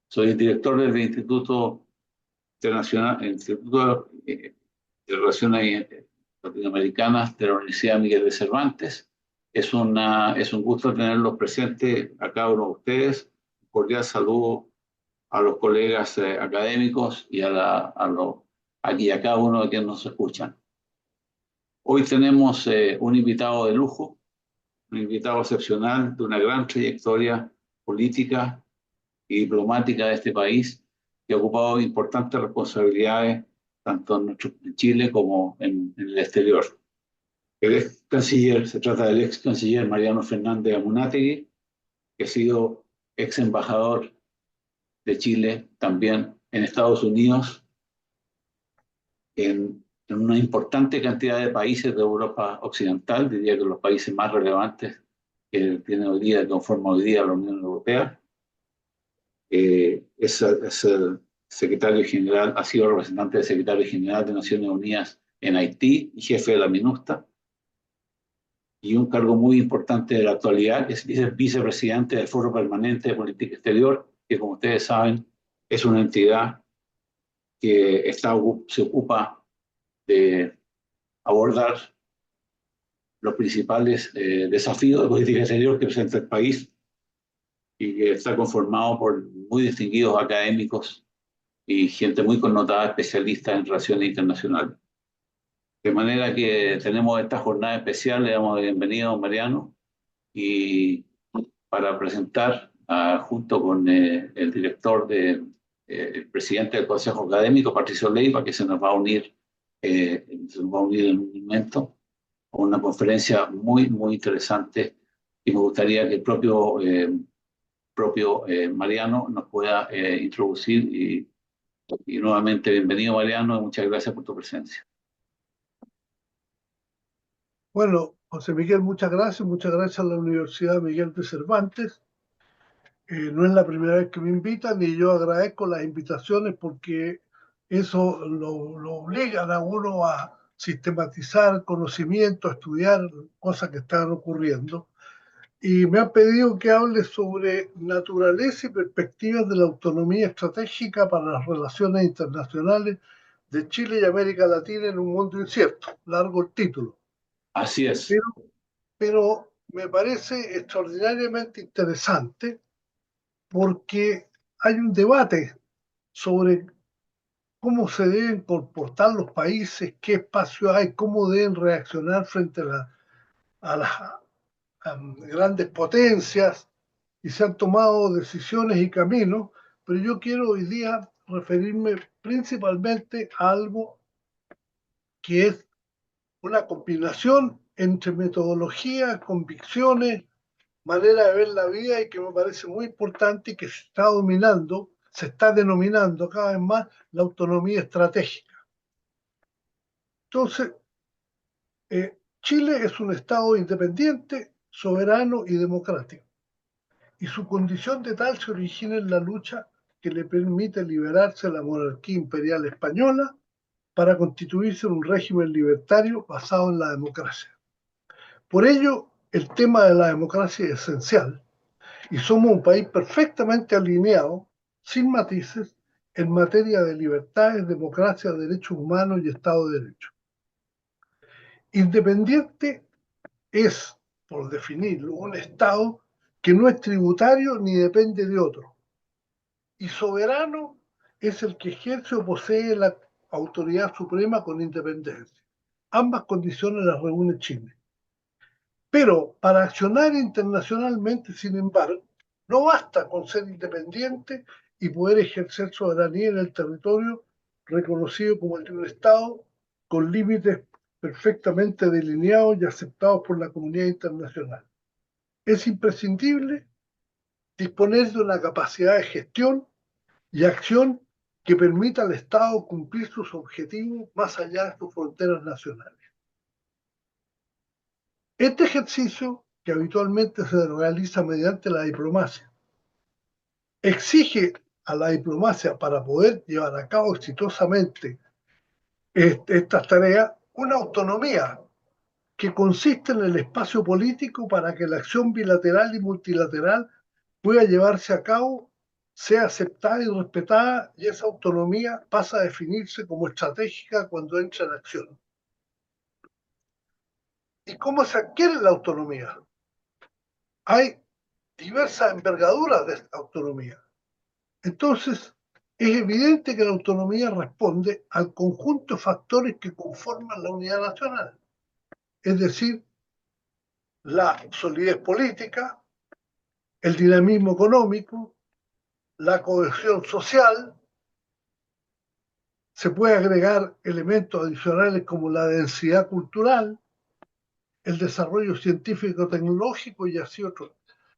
Soy el director del Instituto Internacional, el Instituto de Relaciones Latinoamericanas de la Universidad Miguel de Cervantes. Es un gusto tenerlos presentes a cada uno de ustedes. Un cordial saludo a los colegas académicos y aquí a cada uno de quienes nos escuchan. Hoy tenemos un invitado de lujo, un invitado excepcional de una gran trayectoria política y diplomática de este país, que ha ocupado importantes responsabilidades tanto en Chile como en el exterior. El ex canciller, se trata del ex canciller Mariano Fernández Amunátegui, que ha sido ex embajador de Chile también en Estados Unidos, en una importante cantidad de países de Europa Occidental, diría que los países más relevantes que tiene hoy día, que conforman hoy día la Unión Europea. Es el secretario general, ha sido representante del secretario general de Naciones Unidas en Haití y jefe de la MINUSTA, y un cargo muy importante de la actualidad, que es vicepresidente del Foro Permanente de Política Exterior, que como ustedes saben es una entidad que se ocupa de abordar los principales desafíos de política exterior que presenta el país y que está conformado por muy distinguidos académicos y gente muy connotada especialista en relaciones internacionales. De manera que tenemos esta jornada especial, le damos la bienvenida a don Mariano y para presentar junto con el director el presidente del Consejo Académico, Patricio Leiva, que se nos va a unir en un momento a una conferencia muy, muy interesante, y me gustaría que el propio Mariano nos pueda introducir y nuevamente bienvenido Mariano y muchas gracias por tu presencia. Bueno, José Miguel, muchas gracias a la Universidad Miguel de Cervantes. No es la primera vez que me invitan y yo agradezco las invitaciones porque eso lo obligan a uno a sistematizar conocimiento, a estudiar cosas que están ocurriendo. Y me han pedido que hable sobre naturaleza y perspectivas de la autonomía estratégica para las relaciones internacionales de Chile y América Latina en un mundo incierto. Largo el título. Así es. Pero, pero me parece extraordinariamente interesante porque hay un debate sobre cómo se deben comportar los países, qué espacio hay, cómo deben reaccionar frente a las grandes potencias, y se han tomado decisiones y caminos, pero yo quiero hoy día referirme principalmente a algo que es una combinación entre metodología, convicciones, manera de ver la vida, y que me parece muy importante y que se está denominando cada vez más la autonomía estratégica. Entonces, Chile es un Estado independiente, soberano y democrático, y su condición de tal se origina en la lucha que le permite liberarse de la monarquía imperial española para constituirse en un régimen libertario basado en la democracia. Por ello, el tema de la democracia es esencial, y somos un país perfectamente alineado, sin matices, en materia de libertades, democracia, derechos humanos y Estado de Derecho. Independiente es, por definirlo, un Estado que no es tributario ni depende de otro. Y soberano es el que ejerce o posee la autoridad suprema con independencia. Ambas condiciones las reúne Chile. Pero para accionar internacionalmente, sin embargo, no basta con ser independiente y poder ejercer soberanía en el territorio reconocido como el de un Estado con límites perfectamente delineados y aceptados por la comunidad internacional. Es imprescindible disponer de una capacidad de gestión y acción que permita al Estado cumplir sus objetivos más allá de sus fronteras nacionales. Este ejercicio, que habitualmente se realiza mediante la diplomacia, exige a la diplomacia, para poder llevar a cabo exitosamente estas tareas, una autonomía que consiste en el espacio político para que la acción bilateral y multilateral pueda llevarse a cabo sea aceptada y respetada, y esa autonomía pasa a definirse como estratégica cuando entra en acción. ¿Y cómo se adquiere la autonomía? Hay diversas envergaduras de esta autonomía. Entonces, es evidente que la autonomía responde al conjunto de factores que conforman la unidad nacional, es decir, la solidez política, el dinamismo económico, la cohesión social. Se puede agregar elementos adicionales como la densidad cultural, el desarrollo científico-tecnológico y así otros.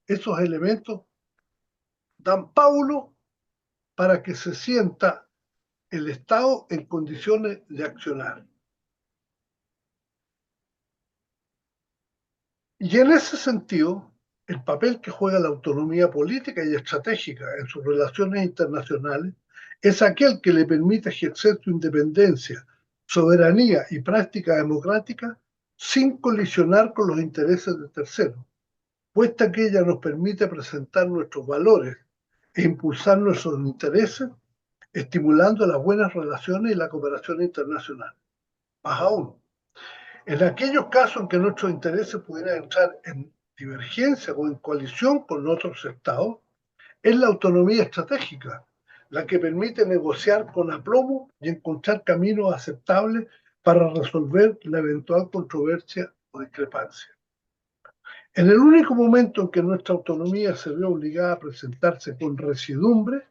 Esos elementos dan paulo para que se sienta el Estado en condiciones de accionar. Y en ese sentido, el papel que juega la autonomía política y estratégica en sus relaciones internacionales es aquel que le permite ejercer su independencia, soberanía y práctica democrática sin colisionar con los intereses de terceros, puesta que ella nos permite presentar nuestros valores e impulsar nuestros intereses, estimulando las buenas relaciones y la cooperación internacional. Más aún, en aquellos casos en que nuestros intereses pudieran entrar en divergencia o en coalición con otros estados, es la autonomía estratégica la que permite negociar con aplomo y encontrar caminos aceptables para resolver la eventual controversia o discrepancia. En el único momento en que nuestra autonomía se ve obligada a presentarse con residumbre,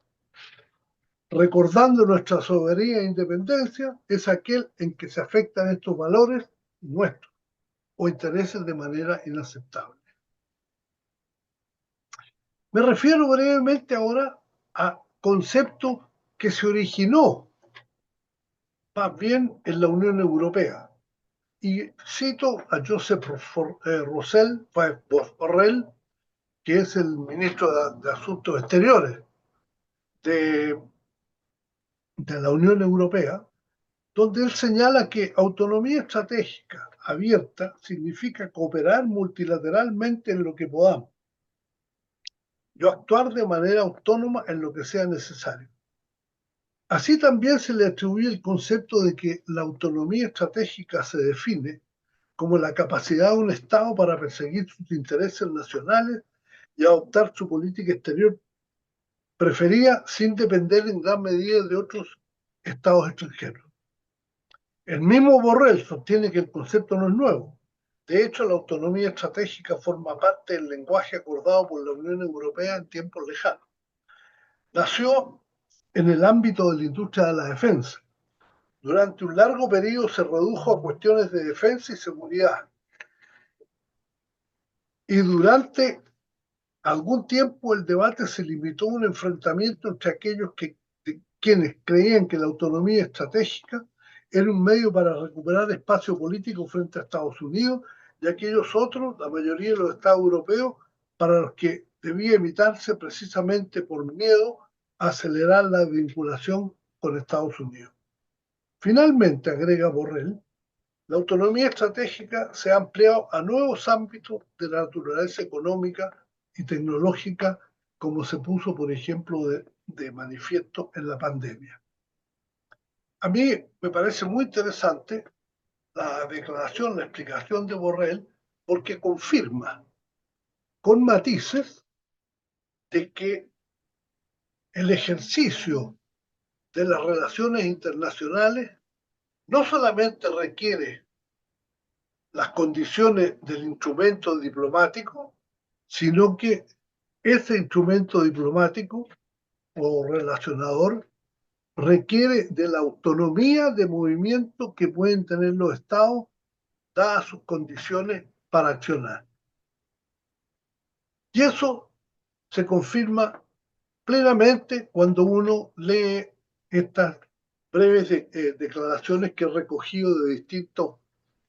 recordando nuestra soberanía e independencia, es aquel en que se afectan estos valores nuestros o intereses de manera inaceptable. Me refiero brevemente ahora a concepto que se originó más bien en la Unión Europea. Y cito a Joseph Borrell, que es el ministro de Asuntos Exteriores de, de la Unión Europea, donde él señala que autonomía estratégica abierta significa cooperar multilateralmente en lo que podamos y actuar de manera autónoma en lo que sea necesario. Así también se le atribuye el concepto de que la autonomía estratégica se define como la capacidad de un Estado para perseguir sus intereses nacionales y adoptar su política exterior preferida sin depender en gran medida de otros Estados extranjeros. El mismo Borrell sostiene que el concepto no es nuevo. De hecho, la autonomía estratégica forma parte del lenguaje acordado por la Unión Europea en tiempos lejanos. Nació en el ámbito de la industria de la defensa. Durante un largo periodo se redujo a cuestiones de defensa y seguridad. Y durante algún tiempo el debate se limitó a un enfrentamiento entre aquellos quienes creían que la autonomía estratégica era un medio para recuperar espacio político frente a Estados Unidos y aquellos otros, la mayoría de los estados europeos, para los que debía evitarse precisamente por miedo a acelerar la vinculación con Estados Unidos. Finalmente, agrega Borrell, la autonomía estratégica se ha ampliado a nuevos ámbitos de la naturaleza económica y tecnológica, como se puso, por ejemplo, de manifiesto en la pandemia. A mí me parece muy interesante la declaración, la explicación de Borrell, porque confirma con matices de que el ejercicio de las relaciones internacionales no solamente requiere las condiciones del instrumento diplomático, sino que ese instrumento diplomático o relacionador requiere de la autonomía de movimiento que pueden tener los estados dadas sus condiciones para accionar. Y eso se confirma plenamente cuando uno lee estas breves declaraciones que he recogido de distintos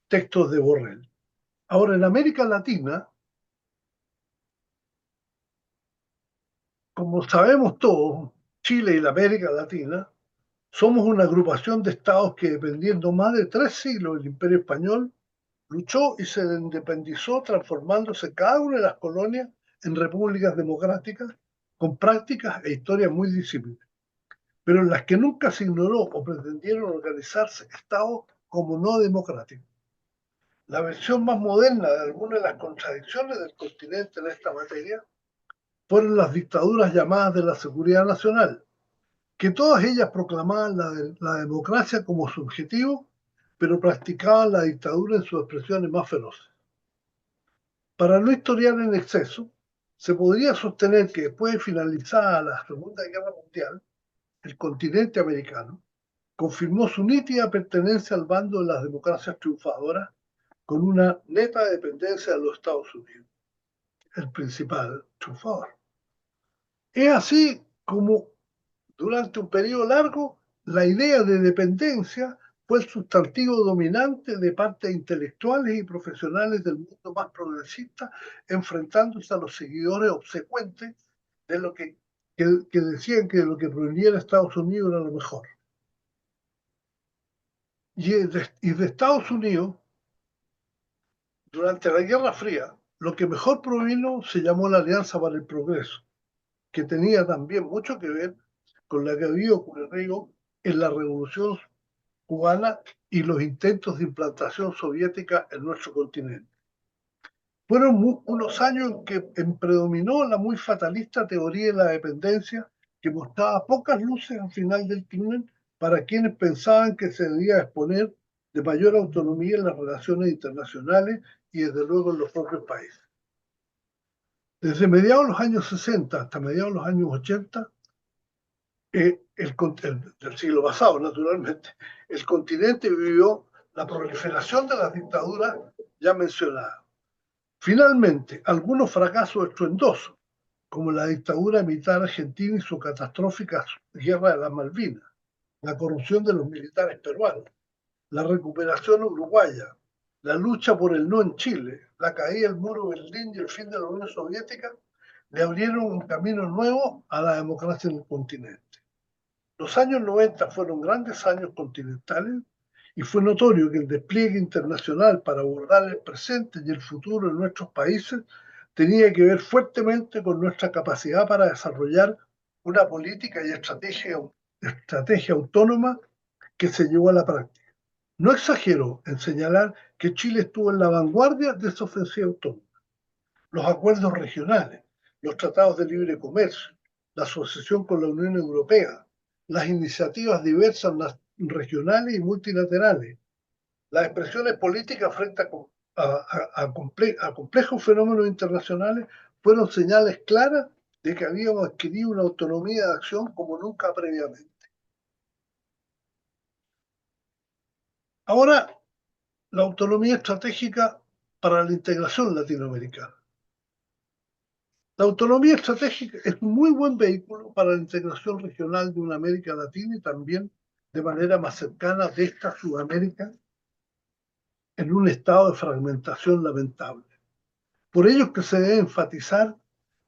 textos de Borrell. Ahora, en América Latina, como sabemos todos, Chile y la América Latina, somos una agrupación de estados que, dependiendo más de 3 siglos del Imperio Español, luchó y se independizó, transformándose cada una de las colonias en repúblicas democráticas con prácticas e historias muy disímiles, pero en las que nunca se ignoró o pretendieron organizarse estados como no democráticos. La versión más moderna de algunas de las contradicciones del continente en esta materia fueron las dictaduras llamadas de la seguridad nacional, que todas ellas proclamaban la democracia como su objetivo, pero practicaban la dictadura en sus expresiones más feroces. Para no historiar en exceso, se podría sostener que después de finalizada la Segunda Guerra Mundial, el continente americano confirmó su nítida pertenencia al bando de las democracias triunfadoras con una neta dependencia de los Estados Unidos, el principal triunfador. Es así como durante un periodo largo la idea de dependencia fue el sustantivo dominante de partes intelectuales y profesionales del mundo más progresista, enfrentándose a los seguidores obsecuentes de lo que decían que lo que provenía de Estados Unidos era lo mejor. Y de Estados Unidos, durante la Guerra Fría, lo que mejor provino se llamó la Alianza para el Progreso, que tenía también mucho que ver con la que había ocurrido en la Revolución Cubana y los intentos de implantación soviética en nuestro continente. Fueron unos años en que predominó la muy fatalista teoría de la dependencia, que mostraba pocas luces al final del túnel para quienes pensaban que se debía exponer de mayor autonomía en las relaciones internacionales y desde luego en los propios países. Desde mediados de los años 60 hasta mediados de los años 80, del siglo pasado, naturalmente, el continente vivió la proliferación de las dictaduras ya mencionadas. Finalmente, algunos fracasos estruendosos, como la dictadura militar argentina y su catastrófica guerra de las Malvinas, la corrupción de los militares peruanos, la recuperación uruguaya, la lucha por el no en Chile, la caída del muro de Berlín y el fin de la Unión Soviética, le abrieron un camino nuevo a la democracia en el continente. Los años 90 fueron grandes años continentales y fue notorio que el despliegue internacional para abordar el presente y el futuro de nuestros países tenía que ver fuertemente con nuestra capacidad para desarrollar una política y estrategia autónoma que se llevó a la práctica. No exagero en señalar que Chile estuvo en la vanguardia de esa ofensiva autónoma. Los acuerdos regionales, los tratados de libre comercio, la asociación con la Unión Europea, las iniciativas diversas regionales y multilaterales, las expresiones políticas frente a complejos fenómenos internacionales fueron señales claras de que habíamos adquirido una autonomía de acción como nunca previamente. Ahora, la autonomía estratégica para la integración latinoamericana. La autonomía estratégica es un muy buen vehículo para la integración regional de una América Latina y también de manera más cercana de esta Sudamérica en un estado de fragmentación lamentable. Por ello es que se debe enfatizar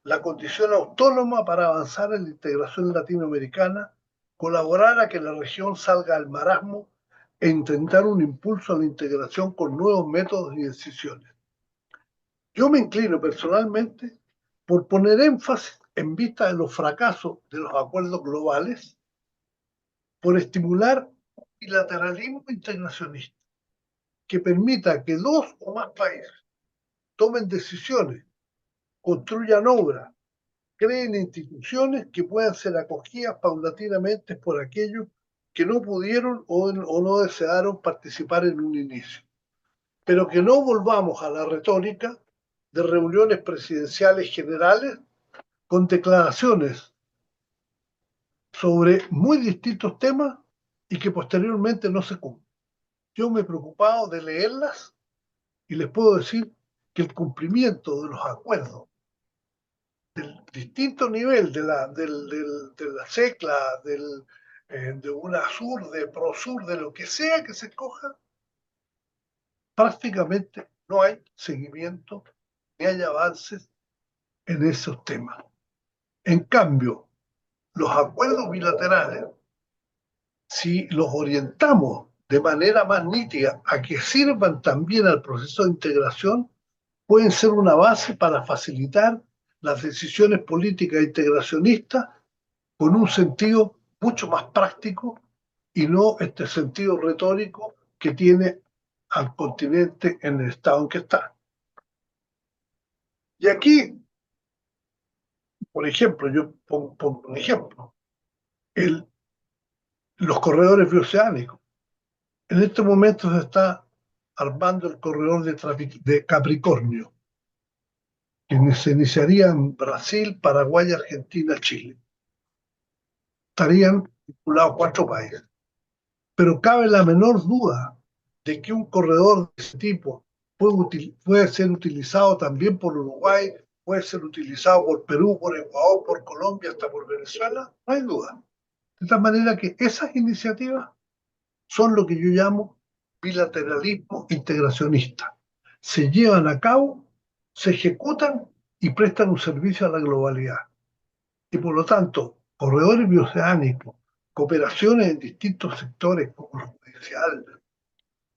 la condición autónoma para avanzar en la integración latinoamericana, colaborar a que la región salga del marasmo e intentar un impulso a la integración con nuevos métodos y decisiones. Yo me inclino personalmente por poner énfasis en vista de los fracasos de los acuerdos globales, por estimular un bilateralismo internacionista que permita que dos o más países tomen decisiones, construyan obras, creen instituciones que puedan ser acogidas paulatinamente por aquellos que no pudieron o no desearon participar en un inicio. Pero que no volvamos a la retórica de reuniones presidenciales generales con declaraciones sobre muy distintos temas y que posteriormente no se cumplen. Yo me he preocupado de leerlas y les puedo decir que el cumplimiento de los acuerdos del distinto nivel de la SECLA, de UNASUR, de PROSUR, de lo que sea que se escoja, prácticamente no hay seguimiento ni hay avances en esos temas. En cambio, los acuerdos bilaterales, si los orientamos de manera más nítida a que sirvan también al proceso de integración, pueden ser una base para facilitar las decisiones políticas integracionistas con un sentido mucho más práctico y no este sentido retórico que tiene al continente en el estado en que está. Y aquí, por ejemplo, yo pongo un ejemplo, los corredores bioceánicos. En este momento se está armando el corredor de Capricornio, que se iniciaría en Brasil, Paraguay, Argentina, Chile. Estarían vinculados 4 países. Pero cabe la menor duda de que un corredor de ese tipo puede ser utilizado también por Uruguay, puede ser utilizado por Perú, por Ecuador, por Colombia, hasta por Venezuela, no hay duda. De tal manera que esas iniciativas son lo que yo llamo bilateralismo integracionista. Se llevan a cabo, se ejecutan y prestan un servicio a la globalidad. Y por lo tanto, corredores bioceánicos, cooperaciones en distintos sectores como el judicial,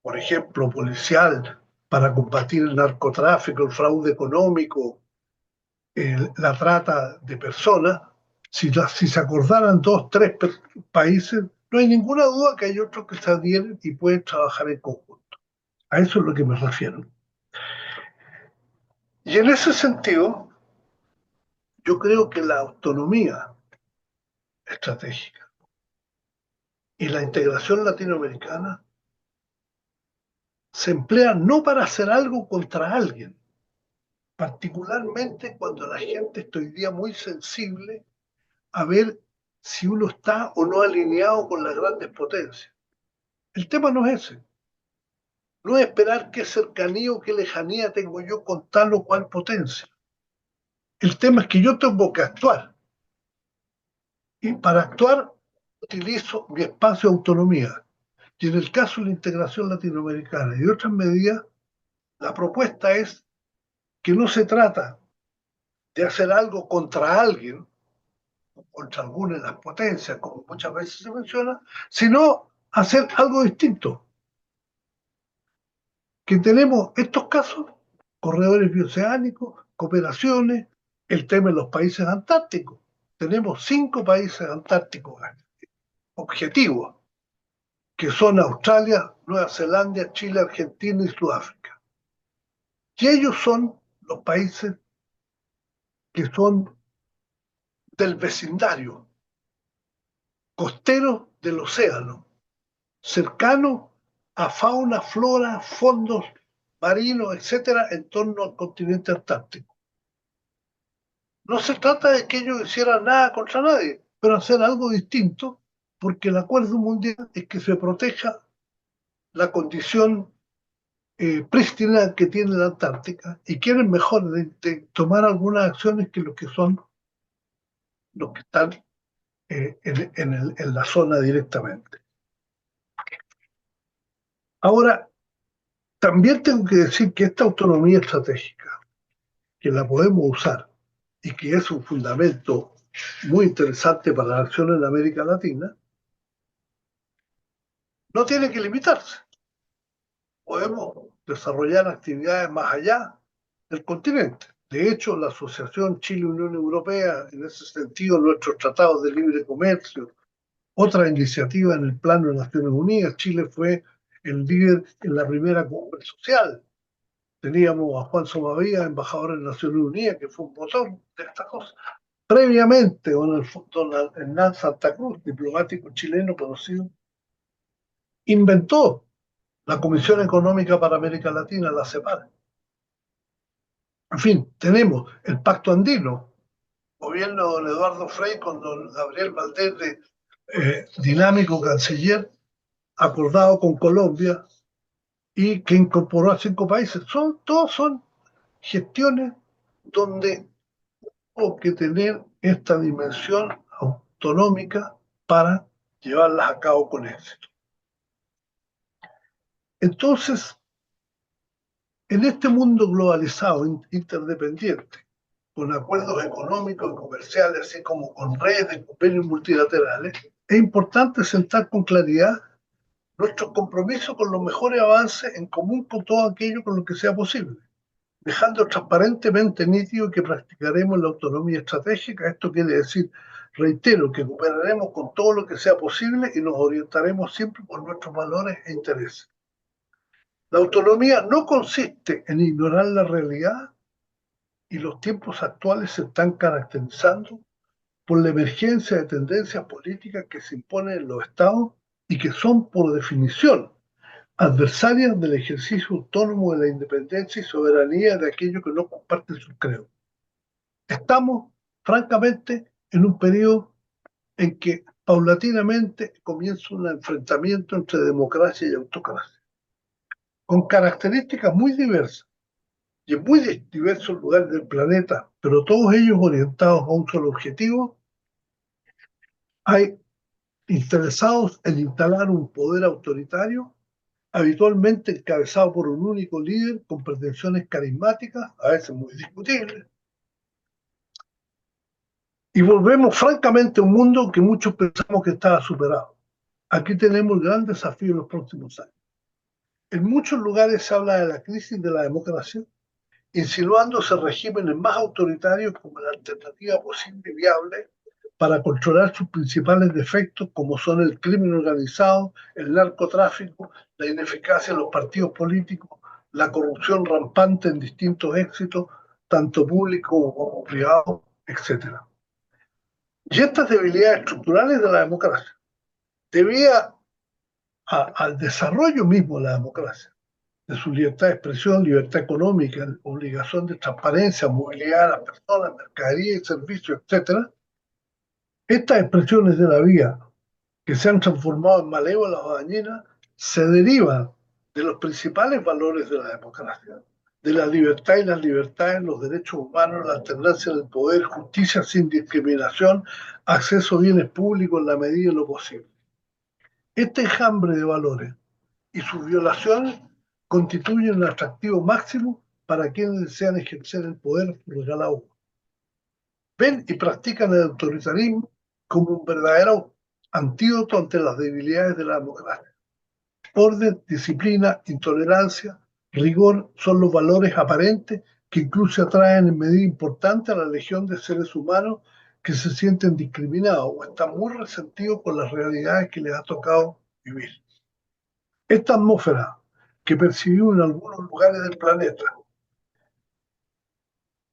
por ejemplo, policial, para combatir el narcotráfico, el fraude económico, la trata de personas, si se acordaran 2, 3 países, no hay ninguna duda que hay otros que se adhieren y pueden trabajar en conjunto. A eso es lo que me refiero. Y en ese sentido, yo creo que la autonomía estratégica y la integración latinoamericana se emplea no para hacer algo contra alguien, particularmente cuando la gente está hoy día muy sensible a ver si uno está o no alineado con las grandes potencias. El tema no es ese. No es esperar qué cercanía o qué lejanía tengo yo con tal o cual potencia. El tema es que yo tengo que actuar. Y para actuar utilizo mi espacio de autonomía. Y en el caso de la integración latinoamericana y otras medidas, la propuesta es que no se trata de hacer algo contra alguien, contra alguna de las potencias, como muchas veces se menciona, sino hacer algo distinto. Que tenemos estos casos, corredores bioceánicos, cooperaciones, el tema de los países antárticos. Tenemos 5 países antárticos objetivos, que son Australia, Nueva Zelanda, Chile, Argentina y Sudáfrica. Y ellos son los países que son del vecindario, costeros del océano, cercano a fauna, flora, fondos marinos, etcétera, en torno al continente antártico. No se trata de que ellos hicieran nada contra nadie, pero hacer algo distinto, porque el acuerdo mundial es que se proteja la condición prístina que tiene la Antártica y quieren mejor de tomar algunas acciones que los que están en la zona directamente. Ahora, también tengo que decir que esta autonomía estratégica, que la podemos usar y que es un fundamento muy interesante para la acción en América Latina, no tiene que limitarse. Podemos desarrollar actividades más allá del continente. De hecho, la Asociación Chile-Unión Europea, en ese sentido, nuestros tratados de libre comercio, otra iniciativa en el plano de Naciones Unidas, Chile fue el líder en la primera cumbre social. Teníamos a Juan Somavía, embajador en Naciones Unidas, que fue un motor de estas cosas. Previamente, don Hernán Santa Cruz, diplomático chileno conocido, inventó la Comisión Económica para América Latina, la CEPAL. En fin, tenemos el Pacto Andino, gobierno de don Eduardo Frei con don Gabriel Valdés de dinámico canciller, acordado con Colombia y que incorporó a 5 países. Todos son gestiones donde tengo que tener esta dimensión autonómica para llevarlas a cabo con éxito. Entonces, en este mundo globalizado, interdependiente, con acuerdos económicos y comerciales, así como con redes de convenios multilaterales, es importante sentar con claridad nuestros compromisos con los mejores avances en común con todo aquello con lo que sea posible. dejando transparentemente nítido que practicaremos la autonomía estratégica. Esto quiere decir, reitero, que cooperaremos con todo lo que sea posible y nos orientaremos siempre por nuestros valores e intereses. La autonomía no consiste en ignorar la realidad, y los tiempos actuales se están caracterizando por la emergencia de tendencias políticas que se imponen en los estados y que son, por definición, adversarias del ejercicio autónomo de la independencia y soberanía de aquellos que no comparten sus credos. Estamos, francamente, en un periodo en que paulatinamente comienza un enfrentamiento entre democracia y autocracia, con características muy diversas y en muy diversos lugares del planeta, pero todos ellos orientados a un solo objetivo. Hay interesados en instalar un poder autoritario, habitualmente encabezado por un único líder con pretensiones carismáticas, a veces muy discutibles. Y volvemos francamente a un mundo que muchos pensamos que estaba superado. Aquí tenemos el gran desafío en los próximos años. En muchos lugares se habla de la crisis de la democracia, insinuándose regímenes más autoritarios como la alternativa posible y viable para controlar sus principales defectos, como son el crimen organizado, el narcotráfico, la ineficacia de los partidos políticos, la corrupción rampante en distintos éxitos, tanto públicos como privados, etc. Y estas debilidades estructurales de la democracia, debía al desarrollo mismo de la democracia, de su libertad de expresión, libertad económica, obligación de transparencia, movilidad de las personas, mercadería y servicios, etc. Estas expresiones de la vida que se han transformado en malévolas o dañinas se derivan de los principales valores de la democracia, de la libertad y las libertades, los derechos humanos, la alternancia del poder, justicia sin discriminación, acceso a bienes públicos en la medida de lo posible. Este enjambre de valores y sus violaciones constituyen un atractivo máximo para quienes desean ejercer el poder regalado. Ven y practican el autoritarismo como un verdadero antídoto ante las debilidades de la democracia. Orden, disciplina, intolerancia, rigor son los valores aparentes que incluso atraen en medida importante a la legión de seres humanos que se sienten discriminados o están muy resentidos por las realidades que les ha tocado vivir. Esta atmósfera que percibimos en algunos lugares del planeta,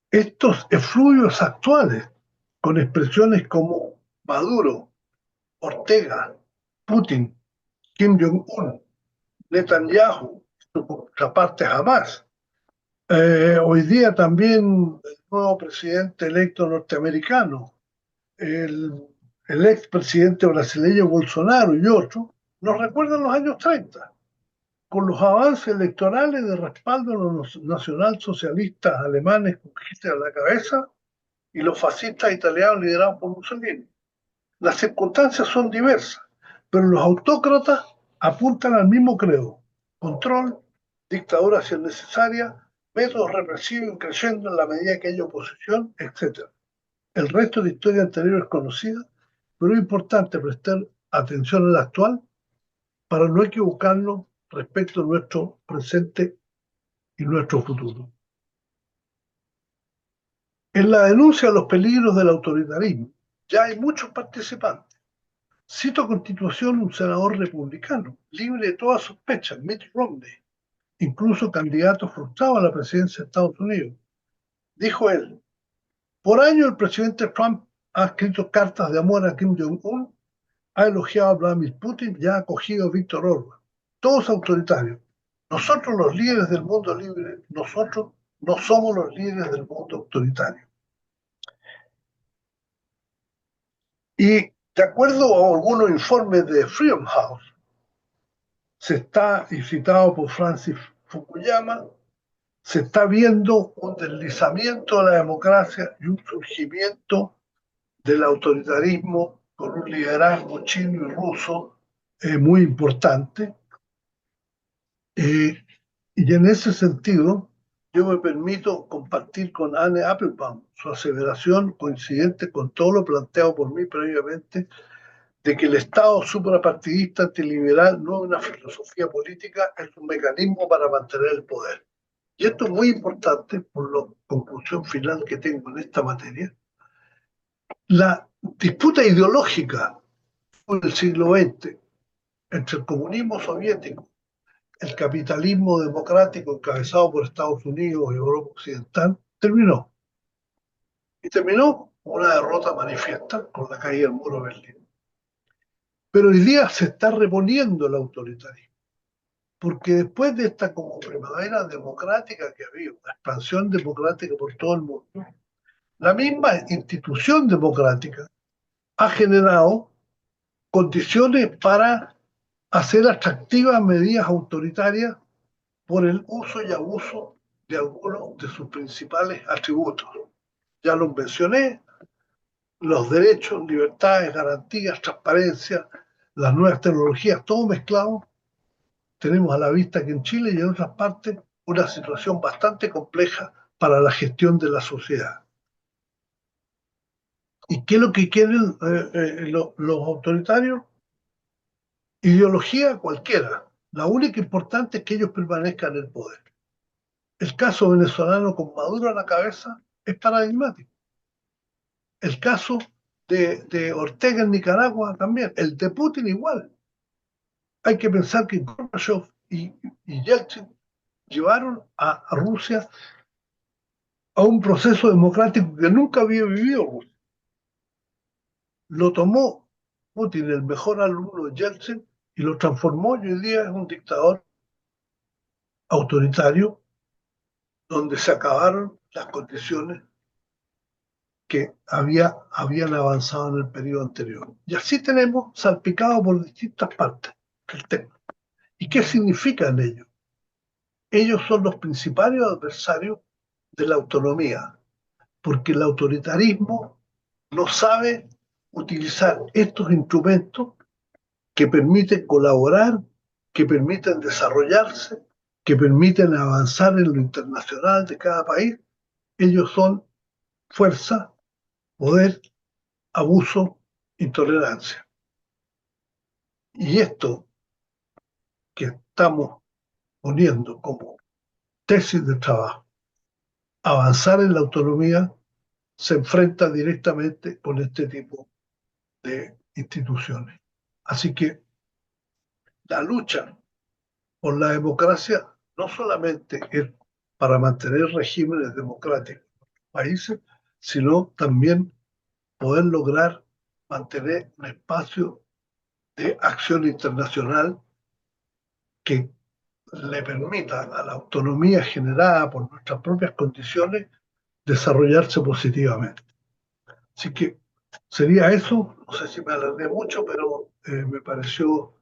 estos efluvios actuales, con expresiones como Maduro, Ortega, Putin, Kim Jong-un, Netanyahu, su contraparte Hamas. Hoy día también el nuevo presidente electo norteamericano, el, el expresidente brasileño Bolsonaro y otros, nos recuerdan los años 30, con los avances electorales de respaldo a los nacionalsocialistas alemanes con Hitler a la cabeza y los fascistas italianos liderados por Mussolini. Las circunstancias son diversas, pero los autócratas apuntan al mismo credo: control, dictadura si es necesaria, métodos represivos creciendo en la medida que haya oposición, etc. El resto de historia anterior es conocida, pero es importante prestar atención al actual para no equivocarnos respecto a nuestro presente y nuestro futuro. En la denuncia de los peligros del autoritarismo ya hay muchos participantes. Cito a continuación un senador republicano, libre de toda sospecha, Mitt Romney, incluso candidato frustrado a la presidencia de Estados Unidos. Dijo él: por años el presidente Trump ha escrito cartas de amor a Kim Jong-un, ha elogiado a Vladimir Putin y ha acogido a Víctor Orbán. Todos autoritarios. Nosotros los líderes del mundo libre, nosotros no somos los líderes del mundo autoritario. Y de acuerdo a algunos informes de Freedom House, se está, y citado por Francis Fukuyama, se está viendo un deslizamiento de la democracia y un surgimiento del autoritarismo con un liderazgo chino y ruso muy importante. Y en ese sentido, yo me permito compartir con Anne Applebaum su aseveración coincidente con todo lo planteado por mí previamente, de que el Estado suprapartidista antiliberal no es una filosofía política, es un mecanismo para mantener el poder. Y esto es muy importante por la conclusión final que tengo en esta materia. La disputa ideológica del siglo XX entre el comunismo soviético, el capitalismo democrático encabezado por Estados Unidos y Europa Occidental, terminó. Y terminó con una derrota manifiesta con la caída del muro de Berlín. Pero hoy día se está reponiendo el autoritarismo, porque después de esta como primavera democrática que ha habido, una expansión democrática por todo el mundo, la misma institución democrática ha generado condiciones para hacer atractivas medidas autoritarias por el uso y abuso de algunos de sus principales atributos. Ya los mencioné, los derechos, libertades, garantías, transparencia, las nuevas tecnologías, todo mezclado. Tenemos a la vista que en Chile y en otras partes una situación bastante compleja para la gestión de la sociedad. ¿Y qué es lo que quieren los autoritarios? Ideología cualquiera. La única importante es que ellos permanezcan en el poder. El caso venezolano con Maduro a la cabeza es paradigmático. El caso de Ortega en Nicaragua también. El de Putin igual. Hay que pensar que Gorbachev y Yeltsin llevaron a Rusia a un proceso democrático que nunca había vivido Rusia. Lo tomó Putin, el mejor alumno de Yeltsin, y lo transformó y hoy día es un dictador autoritario donde se acabaron las condiciones que habían avanzado en el periodo anterior. Y así tenemos salpicado por distintas partes el tema. ¿Y qué significan ellos? Ellos son los principales adversarios de la autonomía, porque el autoritarismo no sabe utilizar estos instrumentos que permiten colaborar, que permiten desarrollarse, que permiten avanzar en lo internacional de cada país. Ellos son fuerza, poder, abuso, intolerancia. Y esto que estamos poniendo como tesis de trabajo, avanzar en la autonomía, se enfrenta directamente con este tipo de instituciones. Así que la lucha por la democracia no solamente es para mantener regímenes democráticos en los países, sino también poder lograr mantener un espacio de acción internacional que le permita a la autonomía generada por nuestras propias condiciones desarrollarse positivamente. Así que sería eso, no sé si me alargué mucho, pero me pareció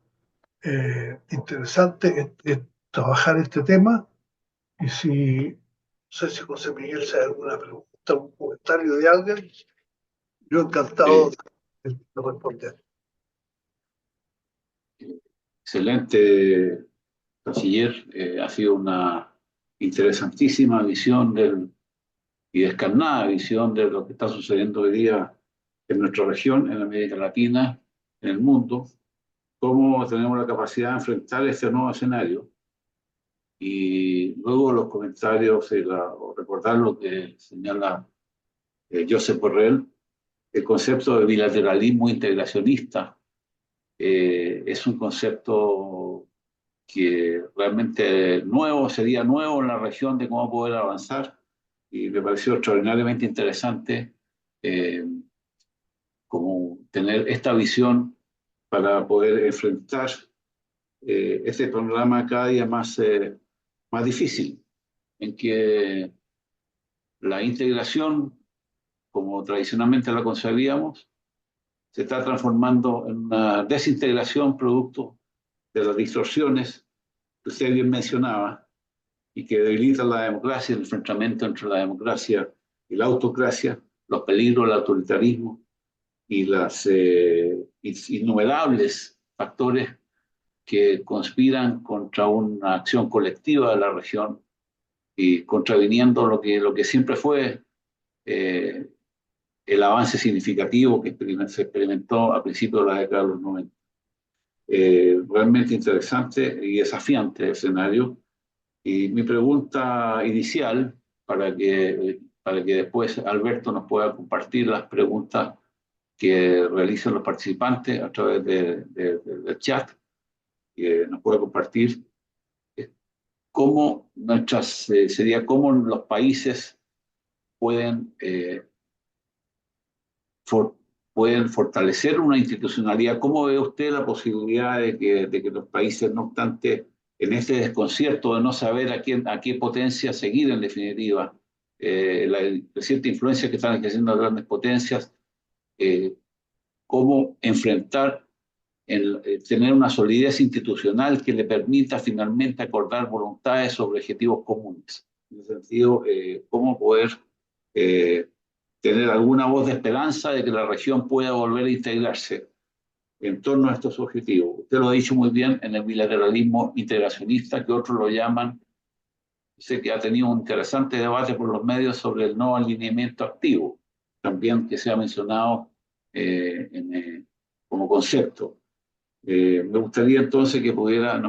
interesante trabajar este tema y si, no sé si José Miguel se hay alguna pregunta, un comentario de alguien, yo encantado Eh, de responder. Excelente, canciller. Ha sido una interesantísima visión y descarnada visión de lo que está sucediendo hoy día en nuestra región, en América Latina, en el mundo, cómo tenemos la capacidad de enfrentar este nuevo escenario. Y luego los comentarios o recordar lo que señala Josep Borrell, el concepto de bilateralismo integracionista es un concepto que realmente nuevo, sería nuevo en la región de cómo poder avanzar y me pareció extraordinariamente interesante eh, como tener esta visión para poder enfrentar este panorama cada día más difícil, en que la integración, como tradicionalmente la concebíamos, se está transformando en una desintegración producto de las distorsiones que usted bien mencionaba y que debilitan la democracia, el enfrentamiento entre la democracia y la autocracia, los peligros del autoritarismo y los innumerables factores que conspiran contra una acción colectiva de la región y contraviniendo lo que siempre fue eh, el avance significativo que se experimentó a principios de la década de los 90. Realmente interesante y desafiante el escenario Y mi pregunta inicial, para que después Alberto nos pueda compartir las preguntas que realicen los participantes a través del chat, que nos pueda compartir, es sería cómo los países pueden, for- pueden fortalecer una institucionalidad. ¿Cómo ve usted la posibilidad de que los países, no obstante, en este desconcierto de no saber a qué potencia seguir en definitiva, la creciente influencia que están ejerciendo las grandes potencias, eh, cómo enfrentar tener una solidez institucional que le permita finalmente acordar voluntades sobre objetivos comunes? En ese sentido, cómo poder eh, tener alguna voz de esperanza de que la región pueda volver a integrarse en torno a estos objetivos. Usted lo ha dicho muy bien en el bilateralismo integracionista, que otros lo llaman, sé que ha tenido un interesante debate por los medios sobre el no alineamiento activo, también que se ha mencionado como concepto. Me gustaría entonces que pudiera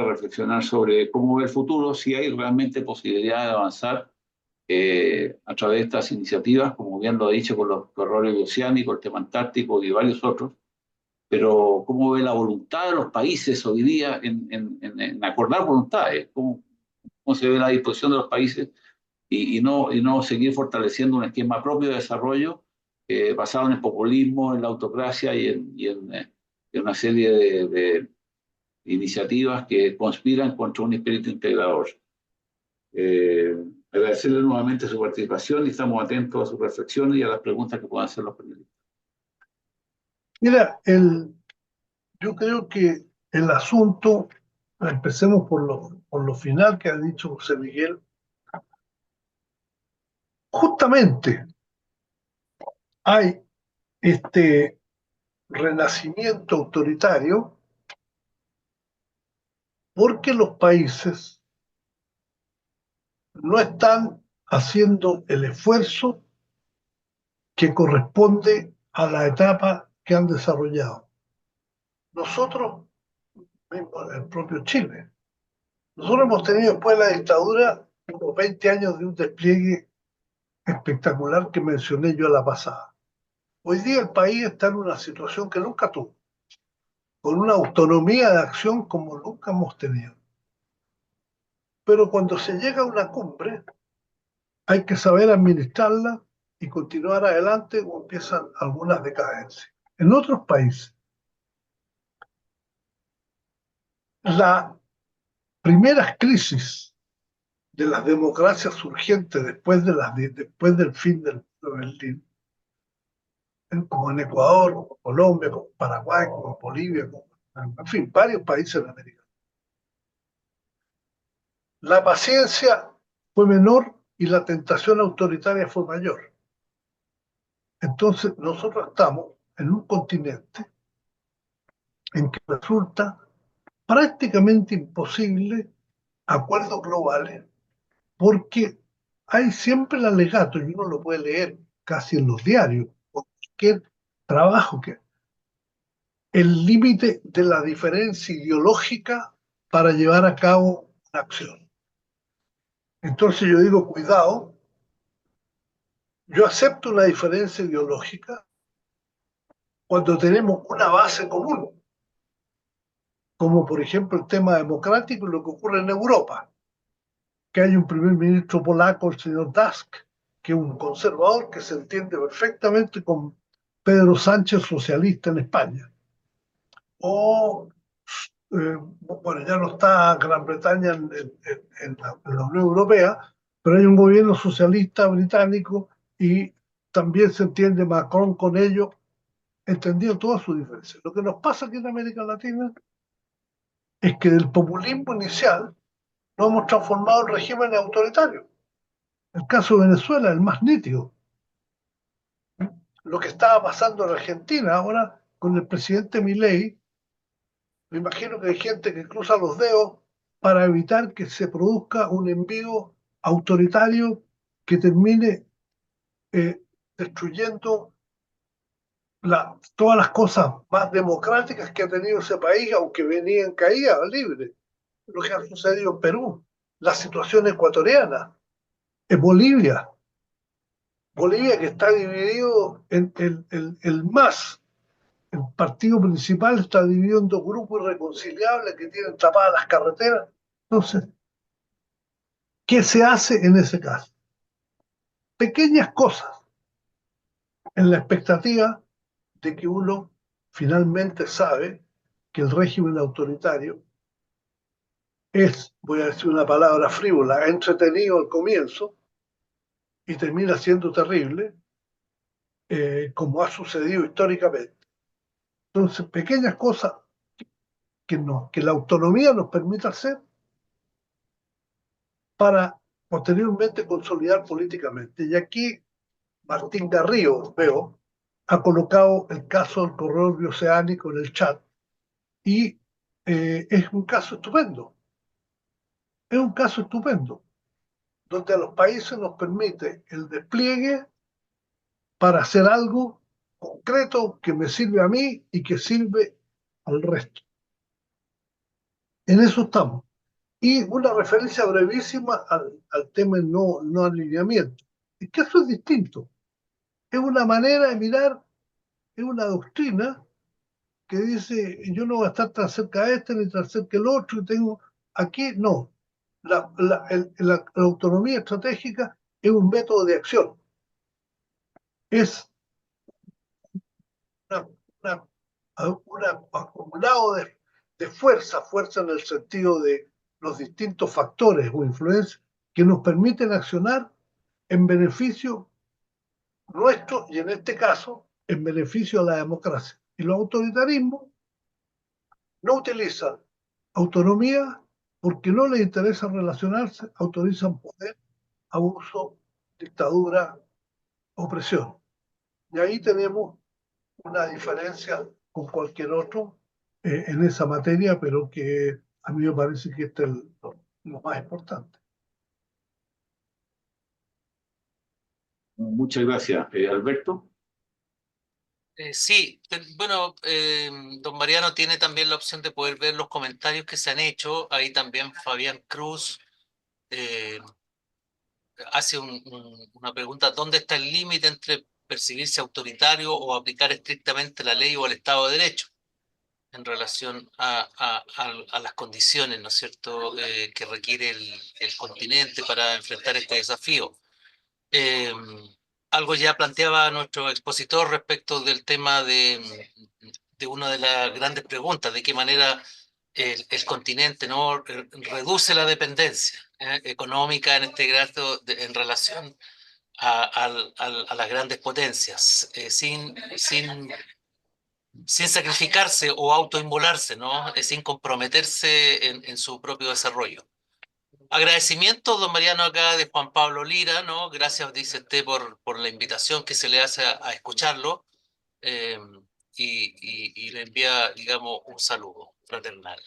reflexionar sobre cómo ve el futuro, si hay realmente posibilidad de avanzar a través de estas iniciativas, como bien lo ha dicho con los corredores oceánicos, el tema antártico y varios otros, pero cómo ve la voluntad de los países hoy día en acordar voluntades, cómo se ve la disposición de los países y no seguir fortaleciendo un esquema propio de desarrollo basado en el populismo, en la autocracia en una serie de iniciativas que conspiran contra un espíritu integrador. Eh, Agradecerle nuevamente su participación y estamos atentos a sus reflexiones y a las preguntas que puedan hacer los periodistas. Mira, yo creo que el asunto, empecemos por lo final que ha dicho José Miguel, justamente hay este renacimiento autoritario porque los países no están haciendo el esfuerzo que corresponde a la etapa que han desarrollado. Nosotros, mismo el propio Chile, nosotros hemos tenido después de la dictadura unos 20 años de un despliegue espectacular que mencioné yo a la pasada. Hoy día el país está en una situación que nunca tuvo, con una autonomía de acción como nunca hemos tenido. Pero cuando se llega a una cumbre, hay que saber administrarla y continuar adelante o empiezan algunas decadencias. En otros países, las primeras crisis de las democracias surgientes después del fin del muro de Berlín, como en Ecuador, como Colombia, como Paraguay, como Bolivia, como, en fin, varios países de América. La paciencia fue menor y la tentación autoritaria fue mayor. Entonces, nosotros estamos en un continente en que resulta prácticamente imposible acuerdos globales porque hay siempre el alegato, y uno lo puede leer casi en los diarios, o cualquier trabajo, que el límite de la diferencia ideológica para llevar a cabo una acción. Entonces yo digo, cuidado, yo acepto una diferencia ideológica cuando tenemos una base común, como por ejemplo el tema democrático y lo que ocurre en Europa, que hay un primer ministro polaco, el señor Tusk, que es un conservador que se entiende perfectamente con Pedro Sánchez, socialista en España. O, bueno, ya no está Gran Bretaña en la Unión Europea, pero hay un gobierno socialista británico y también se entiende Macron con ello, entendido todas sus diferencias. Lo que nos pasa aquí en América Latina es que del populismo inicial nos hemos transformado en regímenes autoritarios. El caso de Venezuela, el más nítido. Lo que estaba pasando en Argentina ahora con el presidente Milei, me imagino que hay gente que cruza los dedos para evitar que se produzca un envío autoritario que termine eh, destruyendo todas las cosas más democráticas que ha tenido ese país, aunque venía en caída libre, lo que ha sucedido en Perú. la situación ecuatoriana, en Bolivia. Bolivia que está dividido en el MAS, el partido principal está dividido en dos grupos irreconciliables que tienen tapadas las carreteras. Entonces, ¿qué se hace en ese caso? Pequeñas cosas en la expectativa de que uno finalmente sabe que el régimen autoritario es, voy a decir una palabra frívola, entretenido al comienzo y termina siendo terrible, como ha sucedido históricamente. Entonces, pequeñas cosas que la autonomía nos permita hacer para posteriormente consolidar políticamente. Y aquí Martín Garrido, veo, ha colocado el caso del corredor bioceánico en el chat y es un caso estupendo. Es un caso estupendo, donde a los países nos permite el despliegue para hacer algo concreto que me sirve a mí y que sirve al resto. En eso estamos. Y una referencia brevísima al tema del no alineamiento. Es que eso es distinto. Es una manera de mirar, es una doctrina que dice, yo no voy a estar tan cerca de este ni tan cerca del otro, y tengo, aquí no. La autonomía estratégica es un método de acción, es una, una, un acumulado de fuerza, fuerza en el sentido de los distintos factores o influencias que nos permiten accionar en beneficio nuestro y en este caso en beneficio de la democracia. Y los autoritarismos no utilizan autonomía porque no les interesa relacionarse, autorizan poder, abuso, dictadura, opresión. Y ahí tenemos una diferencia con cualquier otro en esa materia, pero que a mí me parece que este es lo más importante. Muchas gracias. Alberto. Sí, bueno, don Mariano tiene también la opción de poder ver los comentarios que se han hecho. Ahí también Fabián Cruz eh, hace una pregunta: ¿dónde está el límite entre percibirse autoritario o aplicar estrictamente la ley o el Estado de Derecho en relación a las condiciones, ¿no es cierto?, que requiere el continente para enfrentar este desafío? Eh, Algo ya planteaba nuestro expositor respecto del tema de una de las grandes preguntas: de qué manera el continente no reduce la dependencia económica en este grado en relación a las grandes potencias, sin sacrificarse o autoinmolarse, ¿no? Sin comprometerse en su propio desarrollo. Agradecimiento, don Mariano, acá de Juan Pablo Lira, ¿no? Gracias, dice usted, por la invitación que se le hace a escucharlo, eh, y le envía, digamos, un saludo fraternal.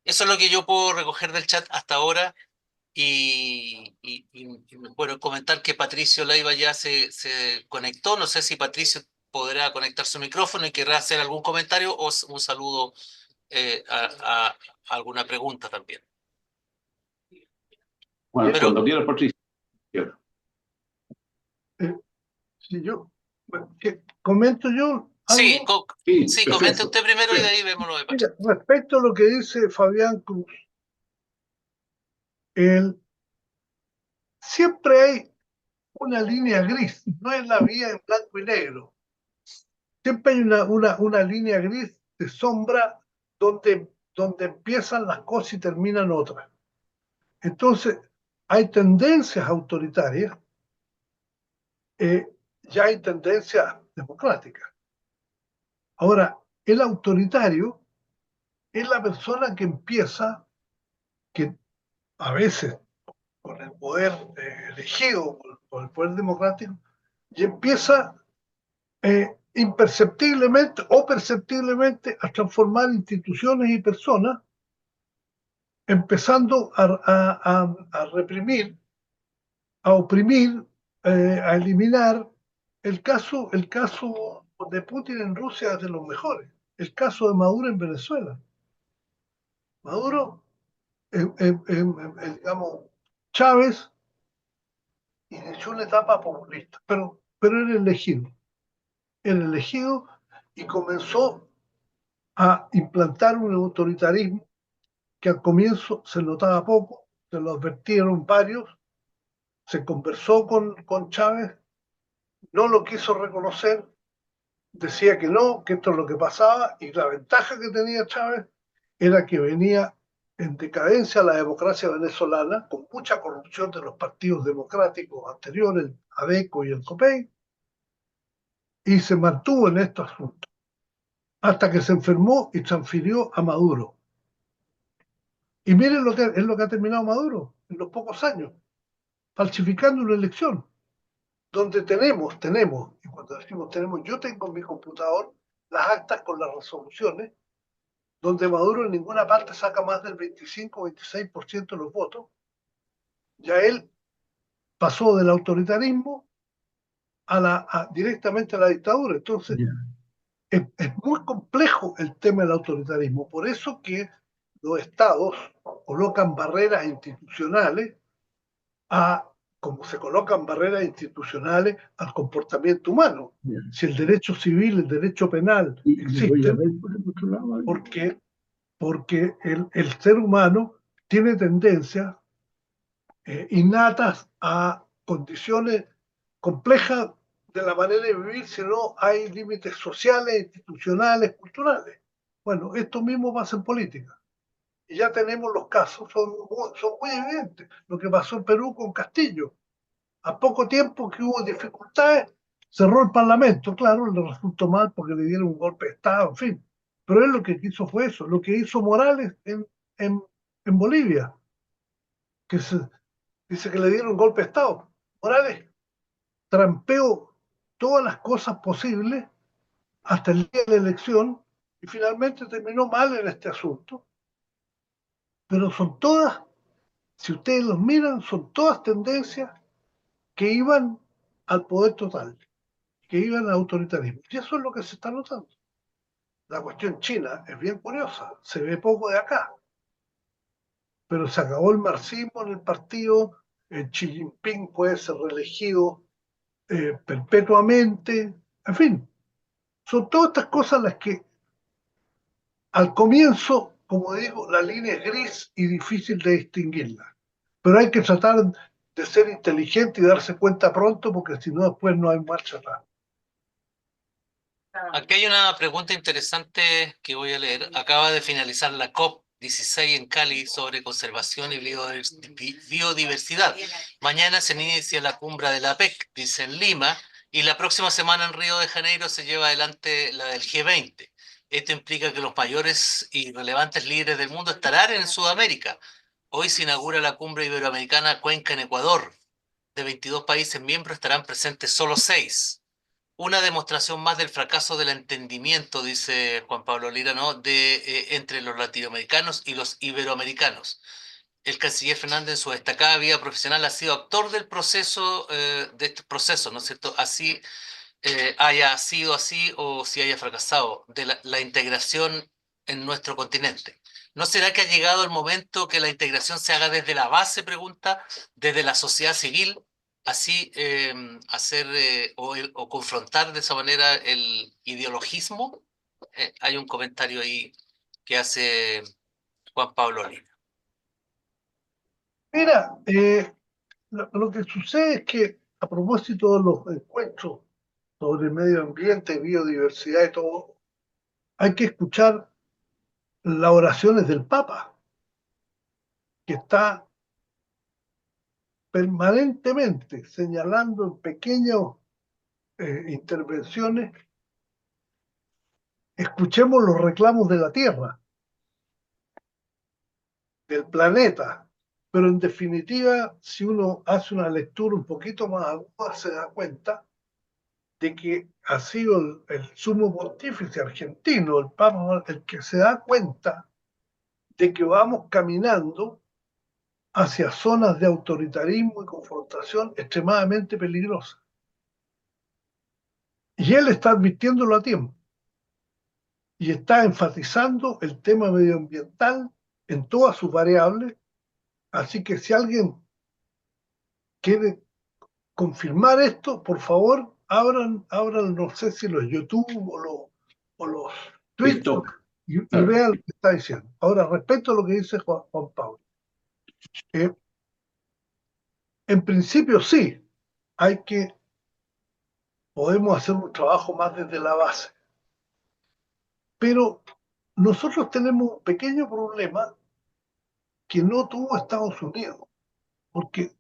Eso es lo que yo puedo recoger del chat hasta ahora. Bueno, comentar que Patricio Leiva ya se conectó. No sé si Patricio podrá conectar su micrófono y querrá hacer algún comentario o un saludo, a alguna pregunta también. Bueno, Pero cuando quiera, Patricio. Si yo, comento yo sí, algo. sí, comente Perfecto. usted primero y de ahí vemos lo de Patricio. Mira, respecto a lo que dice Fabián Cruz, siempre hay una línea gris, no es la vía en blanco y negro. Siempre hay una línea gris de sombra donde empiezan las cosas y terminan otras. Entonces, hay tendencias autoritarias, ya hay tendencias democráticas. Ahora, el autoritario es la persona que empieza, que a veces con el poder elegido, por el poder democrático, y empieza imperceptiblemente o perceptiblemente a transformar instituciones y personas, empezando a reprimir, a oprimir, a eliminar. El caso de Putin en Rusia es de los mejores. El caso de Maduro en Venezuela. Maduro digamos, Chávez inició una etapa populista, pero era elegido y comenzó a implantar un autoritarismo que al comienzo se notaba poco, se lo advirtieron varios, se conversó con Chávez, no lo quiso reconocer, decía que no, que esto es lo que pasaba, y la ventaja que tenía Chávez era que venía en decadencia la democracia venezolana, con mucha corrupción de los partidos democráticos anteriores, el ADECO y el COPEI, y se mantuvo en estos asuntos, hasta que se enfermó y transfirió a Maduro. Y miren lo que es lo que ha terminado Maduro en los pocos años, falsificando una elección, donde tenemos, y cuando decimos tenemos, yo tengo en mi computador las actas con las resoluciones, donde Maduro en ninguna parte saca más del 25 o 26% de los votos. Ya él pasó del autoritarismo directamente a la dictadura. Entonces, es muy complejo el tema del autoritarismo. Por eso que los estados colocan barreras institucionales como se colocan barreras institucionales al comportamiento humano. Si el derecho civil, el derecho penal existen, porque el ser humano tiene tendencias innatas a condiciones complejas de la manera de vivir si no hay límites sociales, institucionales, culturales. Bueno, esto mismo pasa en política. Y ya tenemos los casos, son muy evidentes. Lo que pasó en Perú con Castillo. A poco tiempo que hubo dificultades, cerró el Parlamento. Claro, le resultó mal porque le dieron un golpe de Estado, en fin. Pero él lo que hizo fue eso, lo que hizo Morales en Bolivia, que dice que le dieron un golpe de Estado. Morales trampeó todas las cosas posibles hasta el día de la elección y finalmente terminó mal en este asunto. Pero son todas, si ustedes los miran, son todas tendencias que iban al poder total, que iban al autoritarismo. Y eso es lo que se está notando. La cuestión china es bien curiosa, se ve poco de acá, pero se acabó el marxismo en el partido, Xi Jinping puede ser reelegido perpetuamente, en fin, son todas estas cosas las que al comienzo, como digo, la línea es gris y difícil de distinguirla, pero hay que tratar de ser inteligente y darse cuenta pronto porque si no después no hay marcha atrás. Aquí hay una pregunta interesante que voy a leer. Acaba de finalizar la COP16 en Cali sobre conservación y biodiversidad. Mañana se inicia la cumbre de la PEC, dice en Lima, y la próxima semana en Río de Janeiro se lleva adelante la del G20. Esto implica que los mayores y relevantes líderes del mundo estarán en Sudamérica. Hoy se inaugura la cumbre iberoamericana Cuenca en Ecuador. De 22 países miembros estarán presentes solo 6. Una demostración más del fracaso del entendimiento, dice Juan Pablo Lira, ¿no? Entre los latinoamericanos y los iberoamericanos. El canciller Fernández, en su destacada vida profesional, ha sido actor del proceso, de este proceso, ¿no es cierto? Así haya sido así o si haya fracasado, de la integración en nuestro continente. ¿No será que ha llegado el momento que la integración se haga desde la base, pregunta, desde la sociedad civil? Así hacer o confrontar de esa manera el ideologismo. Hay un comentario ahí que hace Juan Pablo Lina. Mira, lo que sucede es que a propósito de los encuentros sobre medio ambiente, biodiversidad y todo, hay que escuchar las oraciones del Papa, que está permanentemente señalando en pequeñas intervenciones, escuchemos los reclamos de la Tierra, del planeta, pero en definitiva, si uno hace una lectura un poquito más aguda, se da cuenta de que ha sido el sumo pontífice argentino, el Papa, el que se da cuenta de que vamos caminando hacia zonas de autoritarismo y confrontación extremadamente peligrosas. Y él está advirtiéndolo a tiempo y está enfatizando el tema medioambiental en todas sus variables Así que si alguien quiere confirmar esto, por favor, abran, no sé si los YouTube o los Twitch TikTok, y claro. vean lo que está diciendo. Ahora, respecto a lo que dice Juan Pablo, eh, en principio sí, podemos hacer un trabajo más desde la base, pero nosotros tenemos un pequeño problema que no tuvo Estados Unidos, porque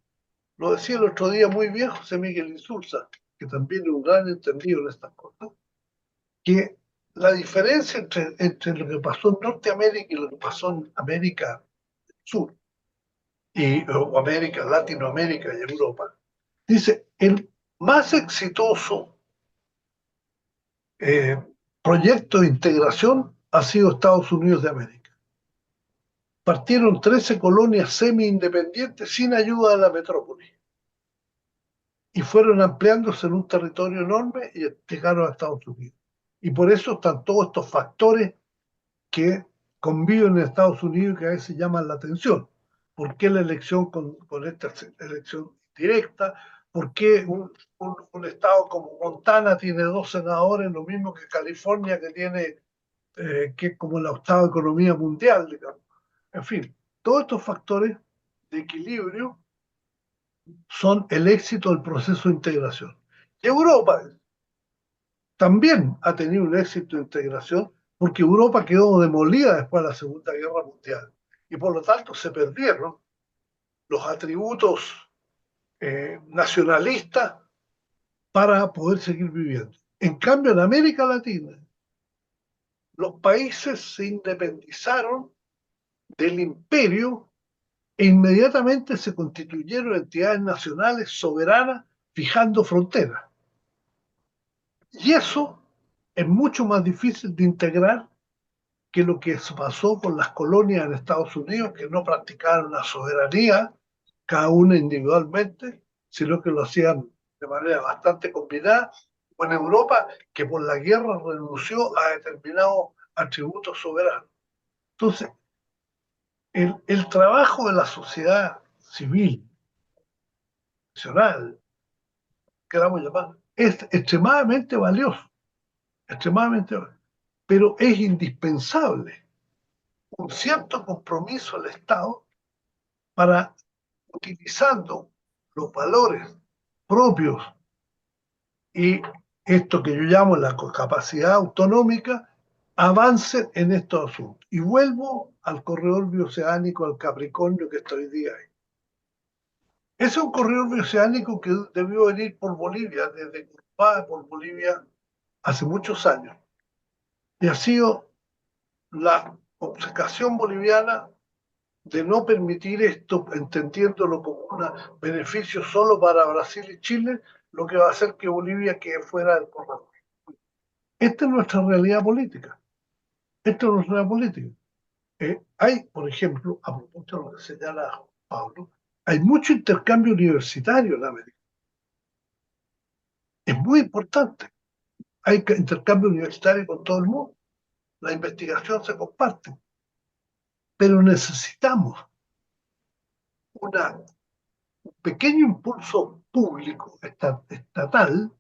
lo decía el otro día muy bien José Miguel Insulza, que también es un gran entendido en estas cosas, que la diferencia entre lo que pasó en Norteamérica y lo que pasó en América del Sur, o América, Latinoamérica y Europa, dice, el más exitoso eh, proyecto de integración ha sido Estados Unidos de América. Partieron 13 colonias semi-independientes sin ayuda de la metrópoli y fueron ampliándose en un territorio enorme y llegaron a Estados Unidos. Y por eso están todos estos factores que conviven en Estados Unidos y que a veces llaman la atención. ¿Por qué la elección con esta elección directa? ¿Por qué un estado como Montana tiene 2 senadores, lo mismo que California, que tiene que es como la octava economía mundial, digamos? En fin, todos estos factores de equilibrio son el éxito del proceso de integración. Y Europa también ha tenido un éxito de integración porque Europa quedó demolida después de la Segunda Guerra Mundial y por lo tanto se perdieron los atributos nacionalistas para poder seguir viviendo. En cambio, en América Latina, los países se independizaron del imperio e inmediatamente se constituyeron entidades nacionales soberanas fijando fronteras. Y eso es mucho más difícil de integrar que lo que pasó con las colonias en Estados Unidos, que no practicaron la soberanía, cada una individualmente, sino que lo hacían de manera bastante combinada, o en Europa, que por la guerra renunció a determinados atributos soberanos. Entonces, el trabajo de la sociedad civil, nacional, queramos llamar, es extremadamente valioso, pero es indispensable un cierto compromiso del Estado para, utilizando los valores propios y esto que yo llamo la capacidad autonómica, avancen en estos asuntos. Y vuelvo al corredor bioceánico, al Capricornio que está hoy día ahí. Ese es un corredor bioceánico que debió venir por Bolivia, desde Curpá por Bolivia, hace muchos años. Y ha sido la obcecación boliviana de no permitir esto, entendiéndolo como un beneficio solo para Brasil y Chile, lo que va a hacer que Bolivia quede fuera del corredor. Esta es nuestra realidad política. Esta es nuestra realidad política. Hay, por ejemplo, a propósito de lo que señala Pablo, hay mucho intercambio universitario en América. Es muy importante. Hay intercambio universitario con todo el mundo. La investigación se comparte. Pero necesitamos un pequeño impulso público, estatal,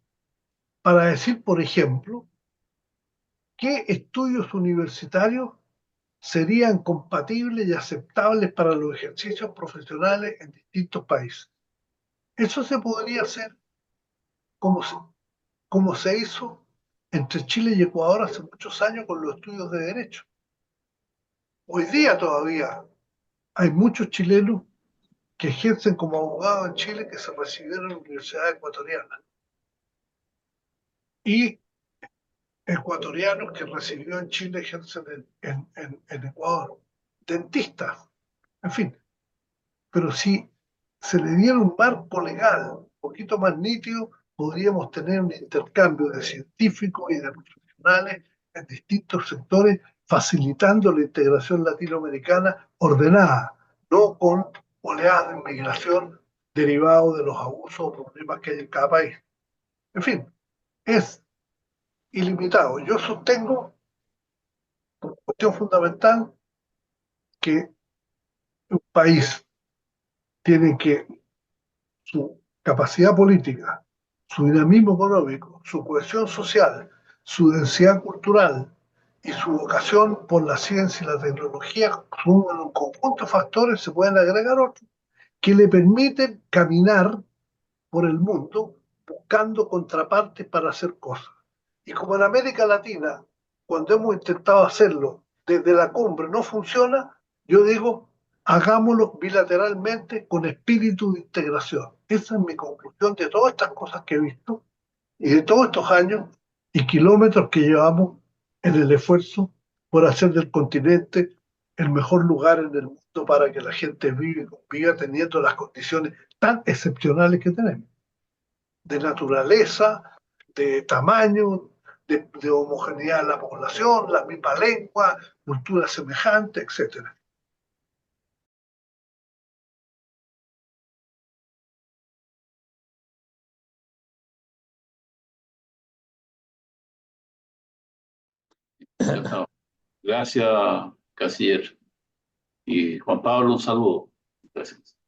para decir, por ejemplo, qué estudios universitarios serían compatibles y aceptables para los ejercicios profesionales en distintos países. Eso se podría hacer como se, como se hizo entre Chile y Ecuador hace muchos años con los estudios de derecho. Hoy día todavía hay muchos chilenos que ejercen como abogados en Chile que se recibieron en la Universidad Ecuatoriana y ecuatorianos que recibió en Chile ejercen en Ecuador. Dentistas, en fin. Pero si se le diera un marco legal un poquito más nítido, podríamos tener un intercambio de científicos y de profesionales en distintos sectores, facilitando la integración latinoamericana ordenada, no con oleadas de inmigración derivados de los abusos o problemas que hay en cada país. En fin, es ilimitado. Yo sostengo, por cuestión fundamental, que un país tienen que su capacidad política, su dinamismo económico, su cohesión social, su densidad cultural y su vocación por la ciencia y la tecnología, son un conjunto de factores, se pueden agregar otros, que le permiten caminar por el mundo buscando contrapartes para hacer cosas. Y como en América Latina, cuando hemos intentado hacerlo desde la cumbre no funciona, yo digo, hagámoslo bilateralmente con espíritu de integración. Esa es mi conclusión de todas estas cosas que he visto y de todos estos años y kilómetros que llevamos en el esfuerzo por hacer del continente el mejor lugar en el mundo para que la gente viva teniendo las condiciones tan excepcionales que tenemos, de naturaleza, de tamaño, de homogeneidad de la población, la misma lengua, cultura semejante, etcétera. Encantado. Gracias, Canciller. Y Juan Pablo, un saludo. Gracias.